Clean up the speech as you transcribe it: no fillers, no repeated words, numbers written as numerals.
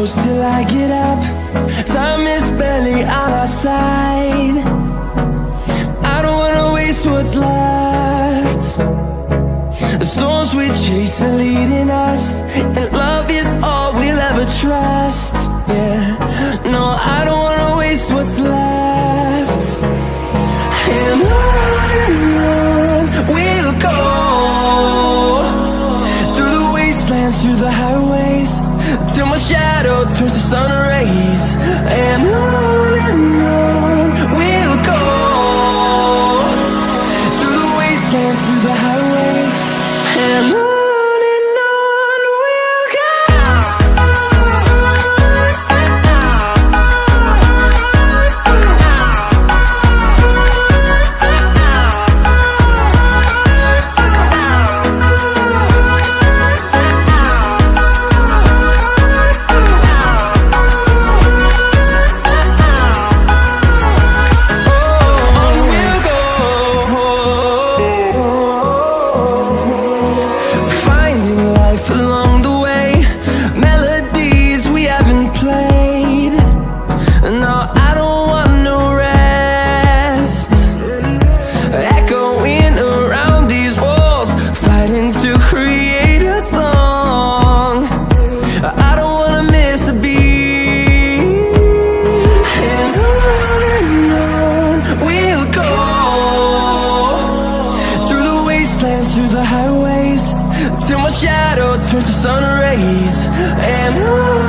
close till I get up. Time is barely on our side. I don't wanna waste what's left. The storms we chase are leading us, and love is all we'll ever trust. Yeah, no, I don't wanna waste what's left. And on we'll go, through the wastelands, through the highways, till my shadow turns to sun rays. And on we'll go, through the wastelands, through the highways, and on we'll go. Through the highways, till my shadow turns to sun rays. And on